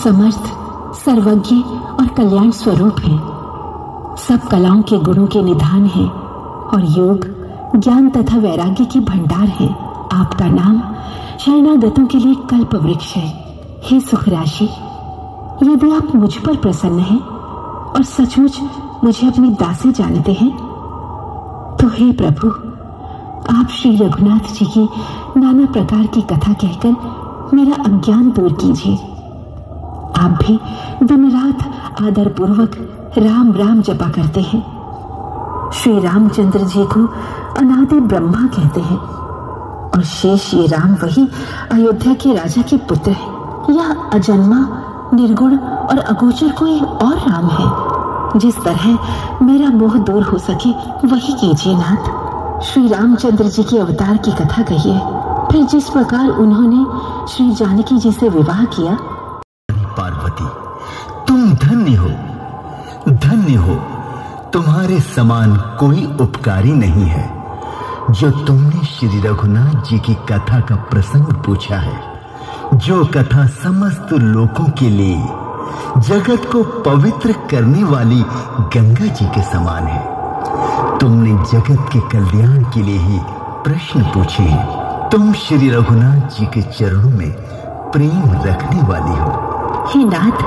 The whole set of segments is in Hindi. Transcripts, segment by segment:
समर्थ, सर्वज्ञ और कल्याण स्वरूप हैं। सब कलाओं के गुणों के निधान हैं और योग, ज्ञान तथा वैराग्य की भंडार है। आपका नाम शरणागतों के लिए कल्प वृक्ष है। हे सुख राशि, यदि आप मुझ पर प्रसन्न हैं और सचमुच मुझे अपनी दासी जानते हैं, तो हे प्रभु, आप श्री रघुनाथ जी की नाना प्रकार की कथा कहकर मेरा अज्ञान दूर कीजिए। आप भी दिन रात आदर पूर्वक राम राम जपा करते हैं। श्री रामचंद्र जी को अनादि ब्रह्मा कहते हैं और शेष ये राम वही अयोध्या के राजा के पुत्र है। यह अजन्मा, निर्गुण और अगोचर कोई और राम है। जिस तरह मेरा मोह दूर हो सके वही कीजिए नाथ। श्री रामचंद्र जी के अवतार की कथा कहिए। फिर जिस प्रकार उन्होंने श्री जानकी जी से विवाह किया। पार्वती, तुम धन्य हो, धन्य हो। तुम्हारे समान कोई उपकारी नहीं है। जो तुमने श्री रघुनाथ जी की कथा का प्रसंग पूछा है, जो कथा समस्त लोगों के लिए, जगत को पवित्र करने वाली गंगा जी के समान है। तुमने जगत के कल्याण के लिए ही प्रश्न पूछे हैं। तुम श्री रघुनाथ जी के चरणों में प्रेम रखने वाली हो। हे नाथ,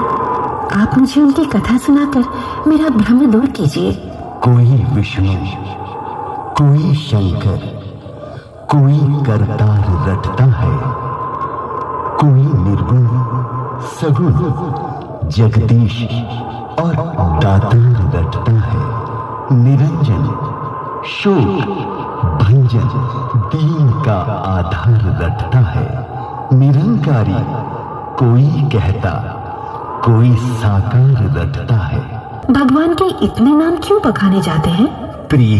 आप मुझे उनकी कथा सुनाकर मेरा भ्रम दूर कीजिए। कोई विष्णु, कोई शंकर, कोई करतार रटता है, कोई निर्गुण, सगुण, जगदीश और दातार रटता है। निरंजन, शोक भंजन, दीन का आधार रटता है। निरंकारी, कोई कहता, कोई साकार रटता है। भगवान के इतने नाम क्यों बखाने जाते हैं? प्रिय,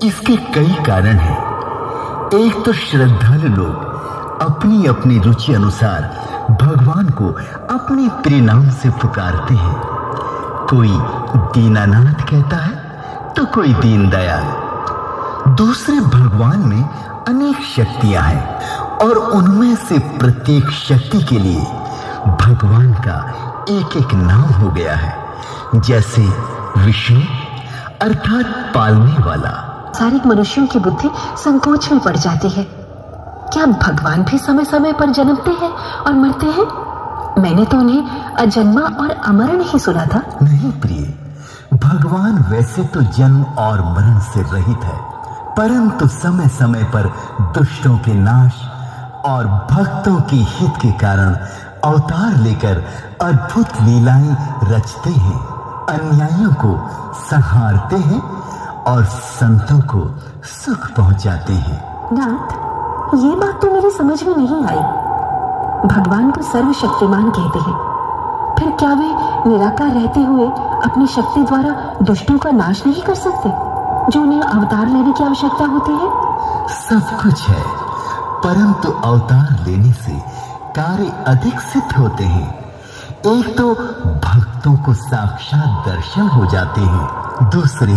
इसके कई कारण हैं। एक तो श्रद्धालु लोग अपनी अपनी रुचि अनुसार भगवान को अपने प्रिय नाम से पुकारते हैं। कोई दीनानाथ कहता है तो कोई दीनदयाल। दूसरे, भगवान में अनेक शक्तियां हैं और उनमें से प्रत्येक शक्ति के लिए भगवान का एक एक नाम हो गया है। जैसे विष्णु अर्थात पालने वाला। सारे मनुष्यों की बुद्धि संकोच में पड़ जाती है। क्या भगवान भी समय समय पर जन्मते हैं और मरते हैं? मैंने तो उन्हें अजन्मा और अमर नहीं सुना था। नहीं प्रिय, भगवान वैसे तो जन्म और मरण से रहित है, परंतु समय समय पर दुष्टों के नाश और भक्तों के हित के कारण अवतार लेकर अद्भुत लीलाएं रचते हैं। अन्यायियों को संहारते हैं और संतों को सुख पहुंचाते हैं। नाथ, ये बात तो मेरी समझ में नहीं आई। भगवान को सर्वशक्तिमान कहते हैं, फिर क्या वे निराकार रहते हुए अपनी शक्ति द्वारा दुष्टों का नाश नहीं कर सकते, जो उन्हें अवतार लेने की आवश्यकता होती है? सब कुछ है, परंतु अवतार लेने से कार्य अधिक सिद्ध होते हैं। एक तो भक्तों को साक्षात दर्शन हो जाते हैं, दूसरे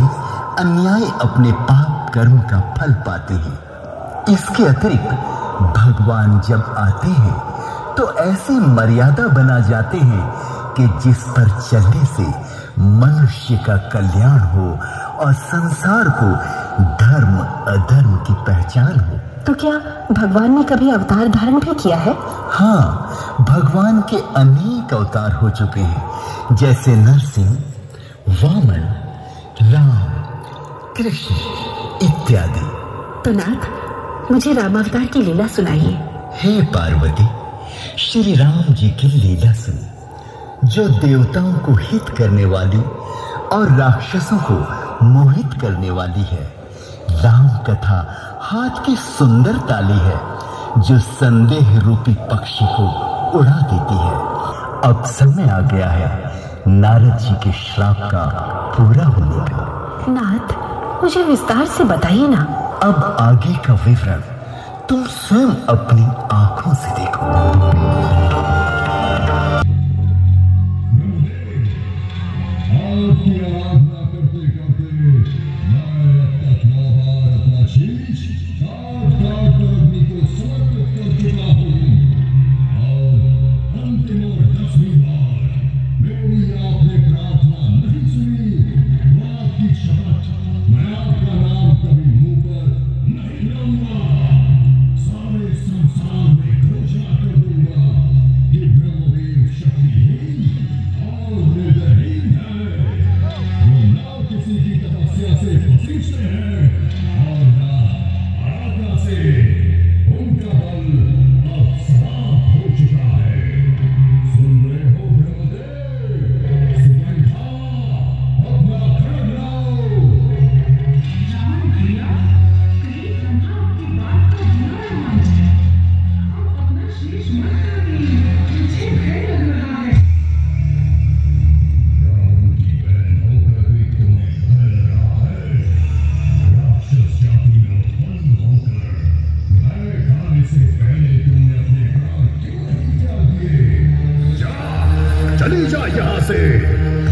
अन्याय अपने पाप कर्म का फल पाते हैं। इसके अतिरिक्त भगवान जब आते हैं तो ऐसी मर्यादा बना जाते हैं कि जिस पर चलने से मनुष्य का कल्याण हो और संसार को धर्म अधर्म की पहचान हो। तो क्या भगवान ने कभी अवतार धारण भी किया है? हाँ, भगवान के अनेक अवतार हो चुके हैं, जैसे नरसिंह, वामन, राम, कृष्ण इत्यादि। तो नाथ, मुझे रामावतार की लीला सुनाइए। हे पार्वती, श्री राम जी की लीला सुन, जो देवताओं को हित करने वाली और राक्षसों को मोहित करने वाली है। राम कथा हाथ की सुंदर ताली है, जो संदेह रूपी पक्षी को उड़ा देती है। अब समय आ गया है नारद जी के श्राप का पूरा होने का। नाथ, मुझे विस्तार से बताइए ना। अब आगे का विवरण तुम स्वयं अपनी आंखों से देखो। अंतिम और 10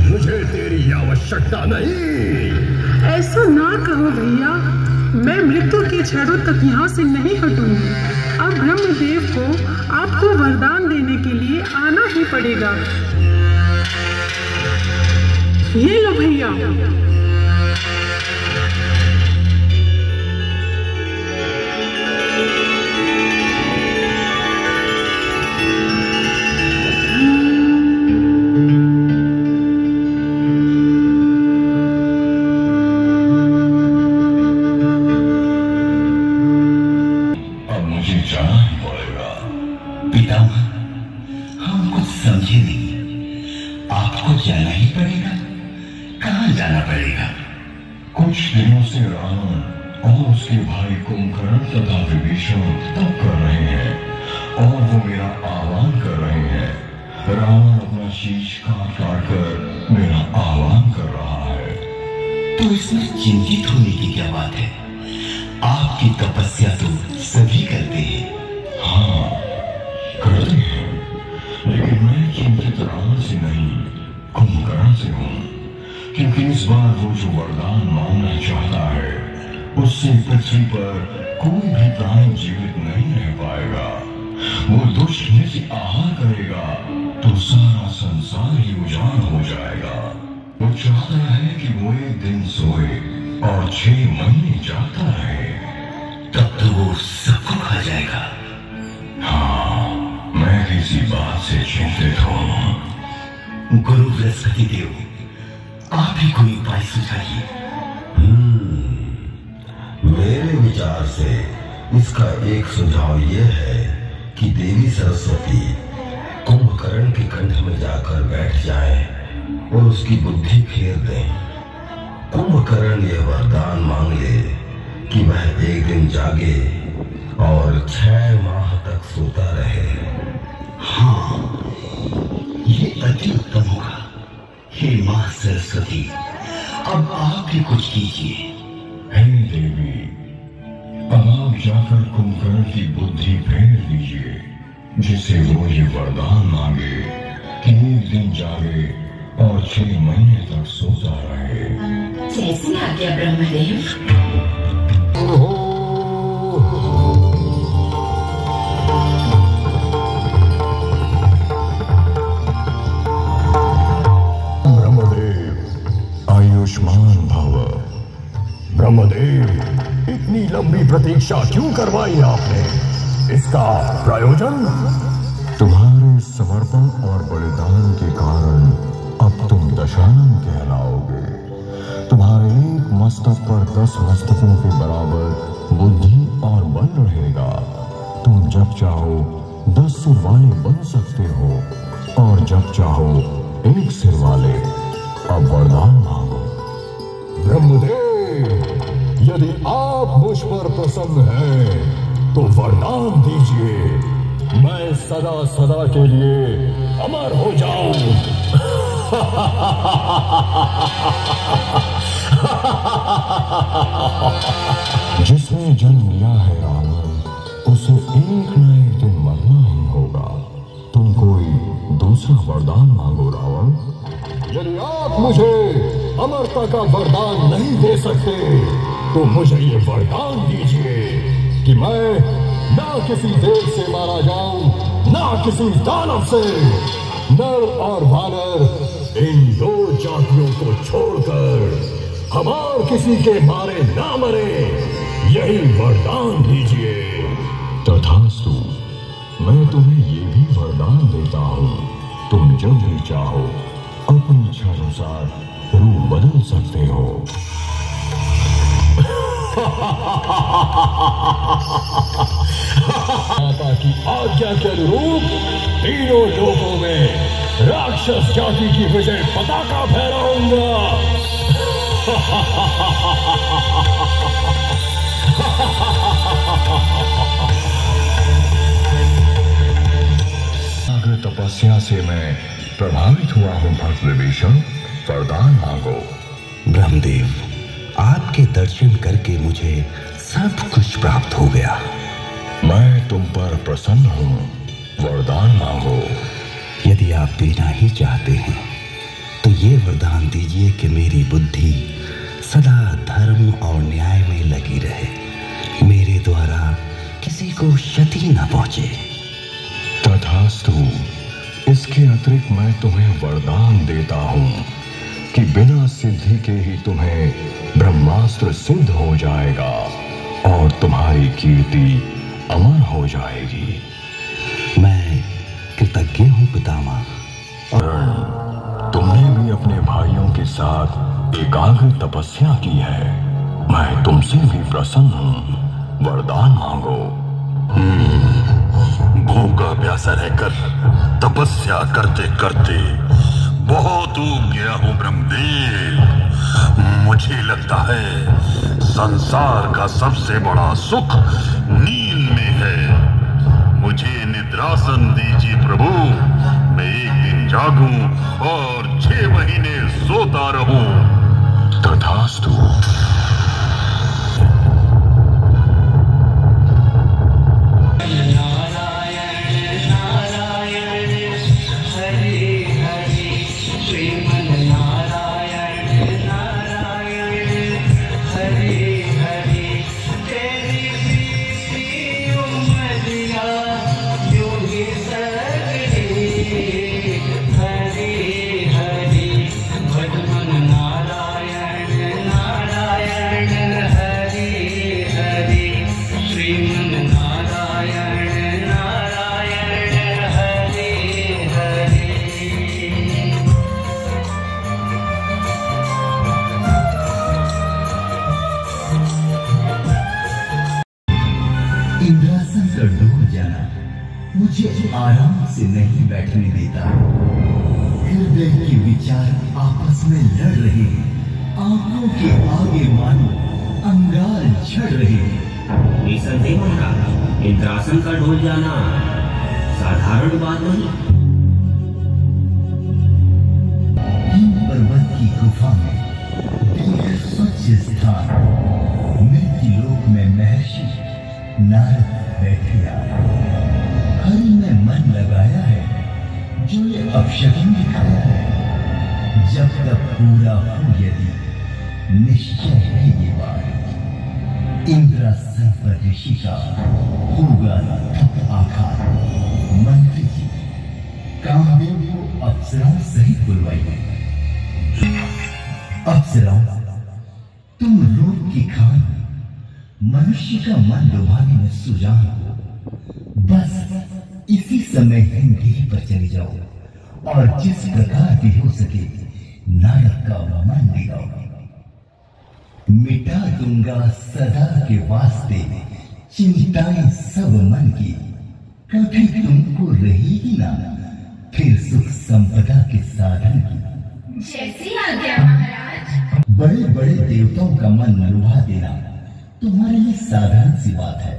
मुझे तेरी आवश्यकता नहीं। ऐसा ना कहो भैया, मैं मृत्यु के क्षणों तक यहाँ से नहीं हटूंगी। अब ब्रह्मदेव को आपको वरदान देने के लिए आना ही पड़ेगा। ये लो भैया। जाना ही पड़ेगा। कहाँ जाना पड़ेगा? कुछ दिनों से रावण और उसके भाई कुंभकर्ण तथा विभीषण तप कर रहे हैं और वो मेरा आह्वान कर रहे हैं। रावण अपना शीश काट काट कर मेरा आह्वान कर रहा है। तो इसमें चिंतित होने की क्या बात है? आपकी तपस्या तो सभी करते हैं। हाँ, करते हैं, लेकिन मैं चिंतित रावण से नहीं, कुंभकर्ण से हूँ, क्योंकि इस बार वो जो वरदान मांगना चाहता है उससे पृथ्वी पर कोई भी प्राणी जीवित नहीं रह पाएगा। वो दुष्ट में से आहार करेगा तो सारा संसार ही उजाड़ हो जाएगा। वो चाहता है कि वो एक दिन सोए और 6 महीने जागता रहे। तब तो वो सबको खा जाएगा। हाँ, मैं किसी बात से चिंतित हूँ। गुरु बृहस्पति देव, आप ही कोई उपाय सुझाइए। मेरे विचार से इसका एक सुझाव यह है कि देवी सरस्वती कुंभकर्ण के कंठ में जाकर बैठ जाएं और उसकी बुद्धि फेर दें। कुंभकर्ण यह वरदान मांग ले कि वह एक दिन जागे और 6 माह तक सोता रहे। हाँ, ये अति उत्तम होगा। हे मां सरस्वती, अब आप भी कुछ कीजिए। हे देवी, अब आप जाकर कुंभकर्ण की बुद्धि फेर दीजिए, जिससे वो ये वरदान मांगे कि एक दिन जागे और 6 महीने तक सोता रहे। जैसी आज्ञा ब्रह्मदेव। आयुष्मान भव। ब्रह्मदेव, इतनी लंबी प्रतीक्षा क्यों करवाई आपने? इसका प्रयोजन? तुम्हारे समर्पण और बलिदान के कारण अब तुम दशानन कहलाओगे। तुम्हारे एक मस्तक पर 10 मस्तकों के बराबर बुद्धि और बल रहेगा। तुम जब चाहो 10 सिर वाले बन सकते हो और जब चाहो 1 सिर वाले। अब वरदान मांगो। ब्रह्मदेव, यदि आप मुझ पर प्रसन्न हैं तो वरदान दीजिए, मैं सदा सदा के लिए अमर हो जाऊं। जिसने जन्म लिया है रावण, उसे एक न एक दिन मरना ही होगा। तुम कोई दूसरा वरदान मांगो रावण। यदि आप मुझे अमरता का वरदान नहीं दे सकते तो मुझे ये वरदान दीजिए कि मैं ना किसी देव से मारा जाऊं, ना किसी दानव से। नर और वानर इन 2 जातियों को छोड़कर हम और किसी के मारे ना मरे, यही वरदान दीजिए। तथास्तु, मैं तुम्हें ये भी वरदान देता हूँ, तुम जब भी चाहो अपनी इच्छा अनुसार रूप बदल सकते हो। माता की आज्ञा के अनुरूप तीनों लोगों में राक्षस जाति की विजय पताका फहराऊंगा। अगर तपस्या से मैं प्रभावित हुआ हूं भक्त विभीषण, वरदान मांगो। ब्रह्मदेव, आपके दर्शन करके मुझे सब कुछ प्राप्त हो गया। मैं तुम पर प्रसन्न हूँ, वरदान मांगो। यदि आप देना ही चाहते हैं तो ये वरदान दीजिए कि मेरी बुद्धि सदा धर्म और न्याय में लगी रहे, मेरे द्वारा किसी को क्षति न पहुंचे। तथास्तु। इसके अतिरिक्त मैं तुम्हें वरदान देता हूं कि बिना सिद्धि के ही तुम्हें ब्रह्मास्त्र सिद्ध हो जाएगा और तुम्हारी कीर्ति अमर हो जाएगी। मैं कृतज्ञ हूं पितामह। तुमने भी अपने भाइयों के साथ एकाग्र तपस्या की है। मैं तुमसे भी प्रसन्न हूं। वरदान मांगो। भूखा प्यासा रहकर तपस्या करते करते बहुत ऊब गया हूं ब्रह्मदेव। मुझे लगता है संसार का सबसे बड़ा सुख नींद में है। मुझे निद्रासन दीजिए प्रभु। मैं एक दिन जागूं और 6 महीने सोता रहूं। तथास्तु। इंद्रासन का डोल जाना मुझे आराम से नहीं बैठने देता। हृदय के विचार आपस में लड़ रहे हैं, आंखों के आगे मानो अंगार झड़ रहे हैं। निसंदेह महाराज, इंद्रासन का डोल जाना साधारण बात नहीं। हिम पर्वत की गुफा में देह स्वच्छ स्थान, मृत्यु लोक में महर्षि नारद बैठे आए। हरि में मन लगाया है जो ये अपशकुन दिखाया है। जब तक पूरा हो यदि निश्चय है ये बात, इंद्रासन पर ऋषि का होगा तप आकार। मंत्री जी कामदेव को अप्सराओं सहित बुलवाइए। अप्सराओं, तुम रूप की खान मनुष्य का मन लुभाने में सुजान हो। बस इसी समय हिमगिरी पर चले जाओ और जिस प्रकार भी हो सके नारद का मन दिलाओ। मिटा दूंगा सदा के वास्ते चिंताएं सब मन की। कभी तुमको रहेगी ना फिर सुख संपदा के साधन की। जैसी आज्ञा महाराज। बड़े बड़े देवताओं का मन लुभा देना तुम्हारे लिए साधारण सी बात है।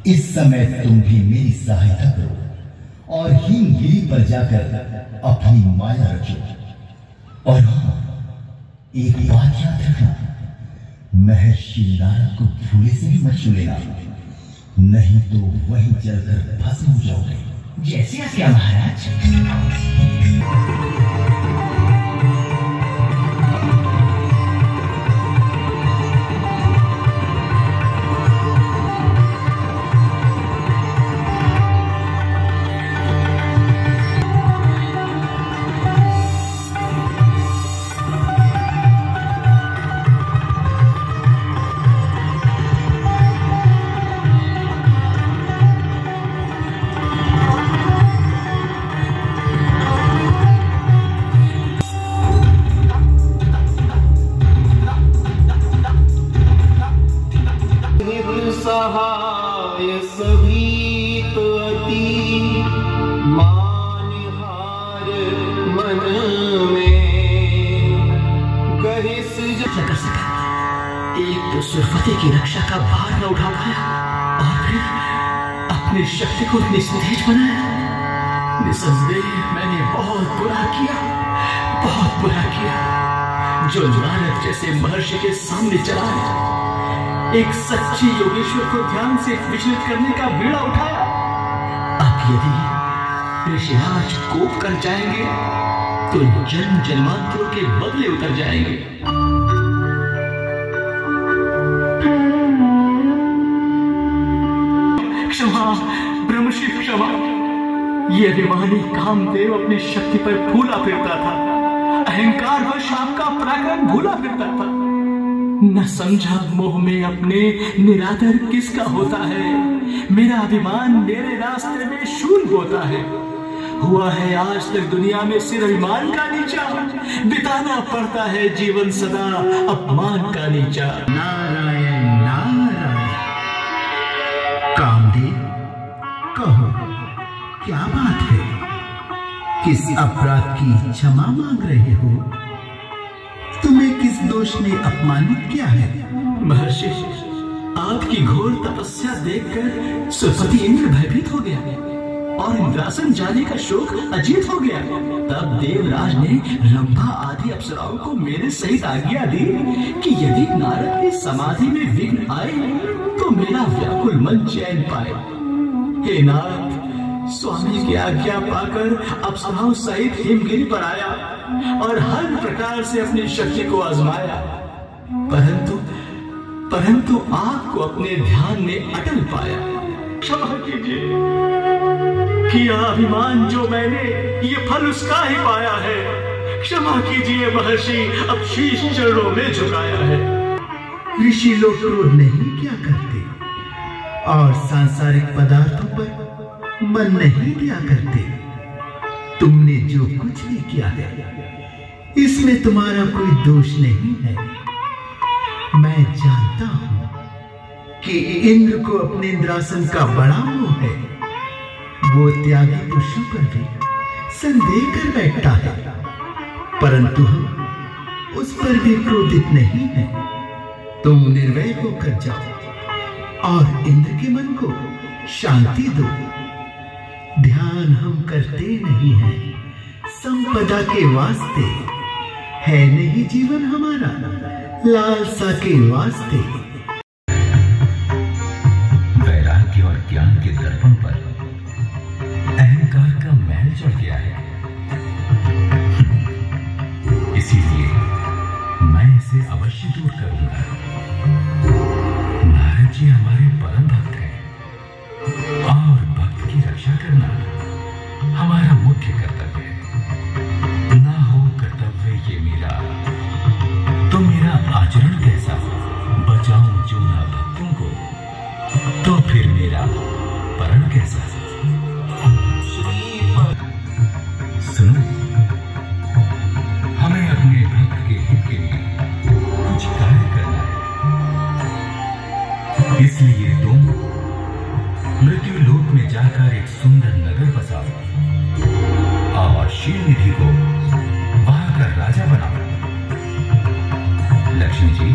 इस समय तुम भी मेरी सहायता करो और हिमगिरी पर जाकर अपनी माया रचो। और हाँ, एक बात याद रखना, महर्षि नारद को फूले से भी मत छू लेना, नहीं तो वहीं जलकर भस्म हो जाओगे। जैसे आज्ञा महाराज। सहाय सभी तो अति मानहार मन में गहिस क्या कर सका? एक तो सुरफते की रक्षा का भार न उठा पाया और फिर अपनी शक्ति को निस्तेज बनाया। निसंदेह मैंने बहुत बुरा किया, बहुत बुरा किया। जो नारद जैसे महर्षि के सामने चला है, एक सच्ची योगेश्वर को ध्यान से विचलित करने का बीड़ा उठाया। अब यदि ऋषिराज कोप कर जाएंगे तो जन्म जन्मांतरों के बदले उतर जाएंगे। क्षमा ब्रह्मर्षि क्षमा। ये अभिमानी कामदेव अपनी शक्ति पर फूला फिरता था, अहंकार वश आपका पराक्रम भूला फिरता था। न समझा मोह में अपने निरादर किसका होता है। मेरा अभिमान मेरे रास्ते में शून्य होता है। हुआ है आज तक दुनिया में सिर अभिमान का नीचा, बिताना पड़ता है जीवन सदा अपमान का नीचा। नारायण नारायण। कामदेव, कहो क्या बात है? किस अपराध की क्षमा मांग रहे हो? तुम्हें किस दोष ने अपमानित किया है? महर्षि, आपकी घोर तपस्या देखकर सुरपति इंद्र भयभीत हो गया और इंद्रासन जाने का शोक अजीत हो गया। तब देवराज ने रंभा आदि अप्सराओं को मेरे सहित आज्ञा दी कि यदि नारद की समाधि में विघ्न आए तो मेरा व्याकुल मन चैन पाए। हे नारद, स्वामी की आज्ञा पाकर अप्सराओं सहित हिमगिरी पर आया और हर प्रकार से अपनी शक्ति को आजमाया, परंतु आपको अपने ध्यान में अटल पाया। क्षमा कीजिए, किया अभिमान जो मैंने, ये फल उसका ही पाया है। क्षमा कीजिए महर्षि, अब शीश चरणों में झुकाया है। ऋषि लोग क्रोध नहीं क्या करते और सांसारिक पदार्थों पर मन नहीं दिया करते। तुमने जो कुछ भी किया है इसमें तुम्हारा कोई दोष नहीं है। मैं जानता हूं कि इंद्र को अपने इंद्रासन का बड़ा मोह है। वो त्यागी पुरुषों पर भी संदेह कर बैठता है, परंतु हम उस पर भी क्रोधित नहीं है। तुम निर्भय होकर जाओ और इंद्र के मन को शांति दो। ध्यान हम करते नहीं हैं संपदा के वास्ते, है नहीं जीवन हमारा लालसा के वास्ते। वैराग्य और ज्ञान के दर्पण पर अहंकार का महल चढ़ गया है। इसीलिए मैं इसे अवश्य दूर करूंगा। नारद जी हमारे परम भक्त हैं और भक्त की रक्षा करना हमारा मुख्य कर्तव्य है। ना हो कर्तव्य ये मेरा तो मेरा आचरण कैसा? बचाऊं जो ना भक्तों को तो फिर मेरा परण कैसा? सुनो, हमें अपने भक्त के हित के लिए कुछ कार्य करना है। इसलिए तुम मृत्यु लोक में जाकर एक सुंदर नगर बसाओ और शील निधि को वहां का राजा बनाओ। लक्ष्मी जी,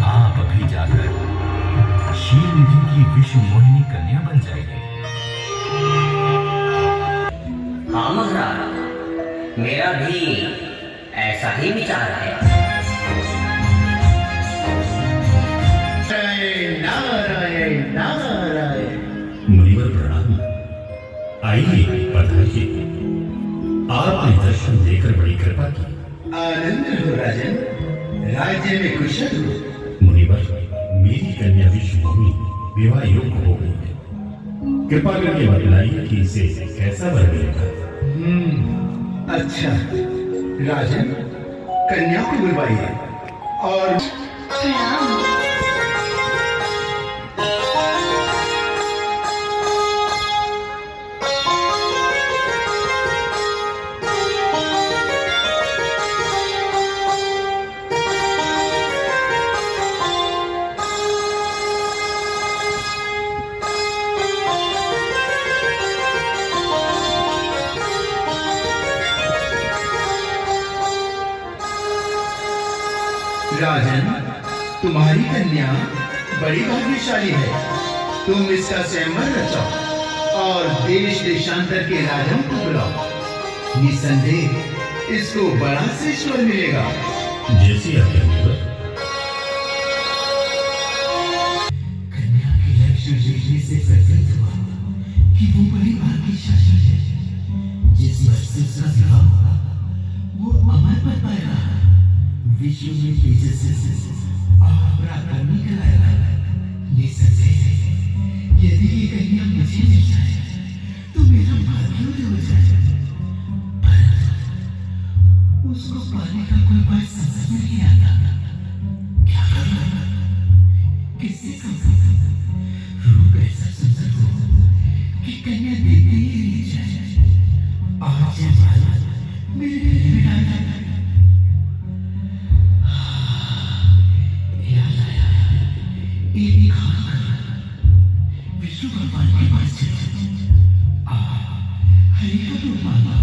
आप अभी जाकर शील निधि की विश्व मोहिनी कन्या बन जाएगी। हाँ महाराज, मेरा भी ऐसा ही विचार है। नारायण नारायण। मुनिवर प्रणाम। आइए पधारिए। आपने दर्शन देकर बड़ी कृपा की। आनंद हो राजन, राज्य में कुशल हो। मुनिवर, मेरी कन्या विश्व मोहिनी विवाह योग्य हो गई है। कृपा करके बतलाइए कि इसे कैसा वर मिलेगा। अच्छा राजन, कन्या को बुलवाइए और राजन, तुम्हारी कन्या बड़ी भाग्यशाली है। तुम इसका स्वयंवर रचाओ और देश देशांतर के राजाओं को बुलाओ। निसंदेह इसको बड़ा श्रेष्ठ मिलेगा। जैसी आज्ञा मुनिवर। कन्या की लक्ष्य देखने से प्रतीत हुआ कि वो बड़ी भाग्यशाली है। जिस वस्तु का विवाह विश्व में तेजस्वी और पराक्रमी कहलाया। यदि ये कन्या मुझे मिल जाए तो मेरा भाग्योदय हो जाए, परंतु उसको पाने का कोई उपाय समझ में नहीं आता। क्या करूं? किससे कहूं? रूप ऐसा सुंदर हो कि कन्या देखते ही रह जाए और जब मेरे दिल में डाला याद आया एक खान विष्णु भगवान के पास चले हरि का रूप माना।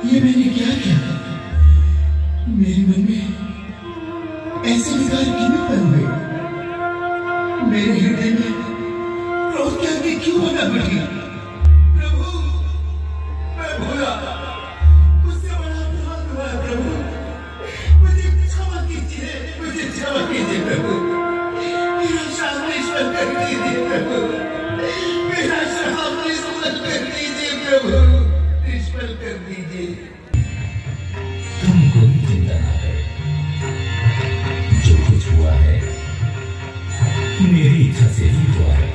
ये मैंने क्या किया? मेरे मन में ऐसे विकार क्यों उत्पन्न हुए? मेरे हृदय में क्रोध की आग क्यों बना बढ़ी? प्रभु, मैं भूला, मुझसे बड़ा अपराध हुआ है प्रभु। मुझे क्षमा कीजिए, मुझे क्षमा कीजिए प्रभु। मेरा श्राप निष्फल कर दीजिए प्रभु। मेरा श्राप निष्फल कर दीजिए प्रभु, निष्फल कर दीजिए। तुम कोई चिंता ना करो, जो कुछ हुआ है मेरी इच्छा से ही हुआ है।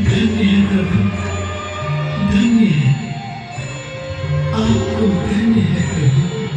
धन्य है प्रभु, धन्य है, आपको धन्य है प्रभु।